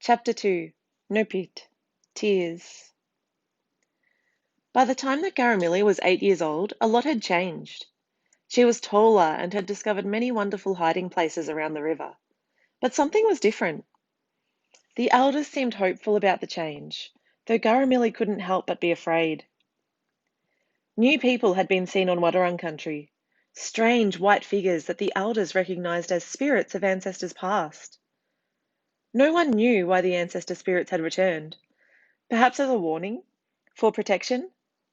Chapter 2. Nopit. Tears. By the time that Garamili was 8 years old, a lot had changed. She was taller and had discovered many wonderful hiding places around the river. But something was different. The elders seemed hopeful about the change, though Garamili couldn't help but be afraid. New people had been seen on Wadawurrung country, strange white figures that the elders recognized as spirits of ancestors past. No one knew why the ancestor spirits had returned. Perhaps as a warning, for protection,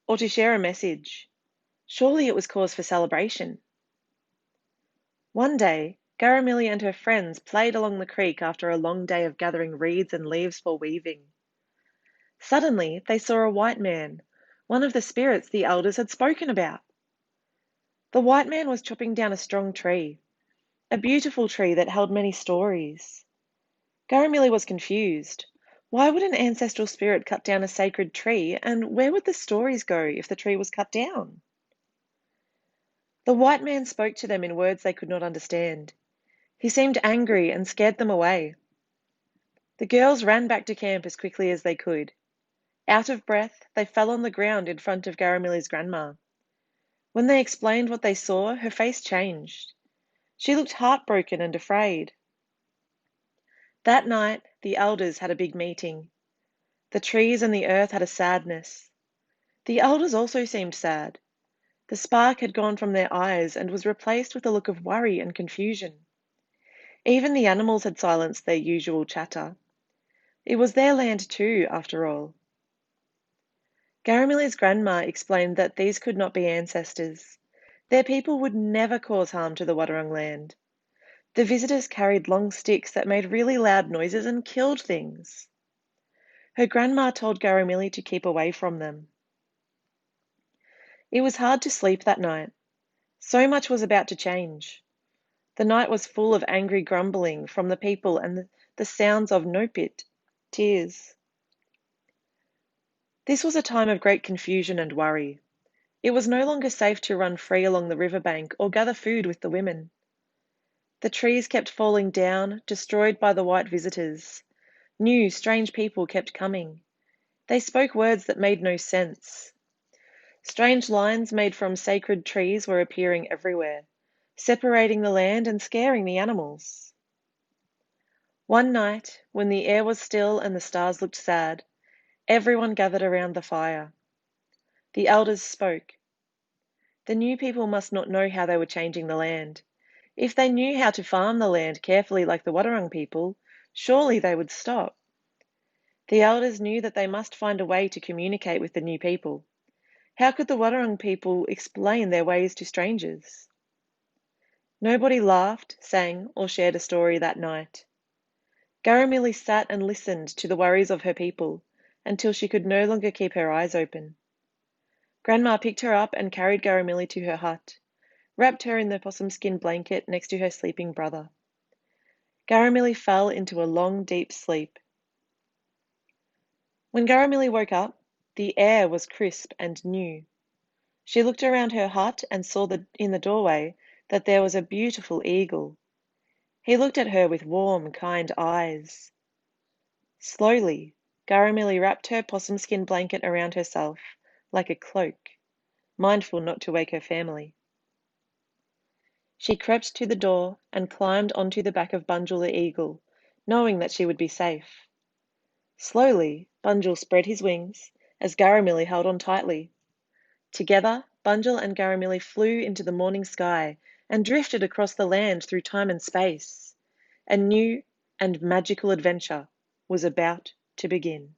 or to share a message. Surely it was cause for celebration. One day, Garamili and her friends played along the creek after a long day of gathering reeds and leaves for weaving. Suddenly, they saw a white man, one of the spirits the elders had spoken about. The white man was chopping down a strong tree, a beautiful tree that held many stories. Garamili was confused. Why would an ancestral spirit cut down a sacred tree, and where would the stories go if the tree was cut down? The white man spoke to them in words they could not understand. He seemed angry and scared them away. The girls ran back to camp as quickly as they could. Out of breath, they fell on the ground in front of Garamili's grandma. When they explained what they saw, her face changed. She looked heartbroken and afraid. That night, the elders had a big meeting. The trees and the earth had a sadness. The elders also seemed sad. The spark had gone from their eyes and was replaced with a look of worry and confusion. Even the animals had silenced their usual chatter. It was their land too, after all. Garamili's grandma explained that these could not be ancestors. Their people would never cause harm to the Wadawurrung land. The visitors carried long sticks that made really loud noises and killed things. Her grandma told Garamili to keep away from them. It was hard to sleep that night. So much was about to change. The night was full of angry grumbling from the people and the sounds of nopit, tears. This was a time of great confusion and worry. It was no longer safe to run free along the riverbank or gather food with the women. The trees kept falling down, destroyed by the white visitors. New, strange people kept coming. They spoke words that made no sense. Strange lines made from sacred trees were appearing everywhere, separating the land and scaring the animals. One night, when the air was still and the stars looked sad, everyone gathered around the fire. The elders spoke. The new people must not know how they were changing the land. If they knew how to farm the land carefully like the Wadawurrung people, surely they would stop. The elders knew that they must find a way to communicate with the new people. How could the Wadawurrung people explain their ways to strangers? Nobody laughed, sang, or shared a story that night. Garamili sat and listened to the worries of her people until she could no longer keep her eyes open. Grandma picked her up and carried Garamili to her hut, wrapped her in the possum skin blanket next to her sleeping brother. Garamili fell into a long, deep sleep. When Garamili woke up, the air was crisp and new. She looked around her hut and saw in the doorway that there was a beautiful eagle. He looked at her with warm, kind eyes. Slowly, Garamili wrapped her possum skin blanket around herself like a cloak, mindful not to wake her family. She crept to the door and climbed onto the back of Bunjil the eagle, knowing that she would be safe. Slowly, Bunjil spread his wings as Garamili held on tightly. Together, Bunjil and Garamili flew into the morning sky and drifted across the land through time and space. A new and magical adventure was about to begin.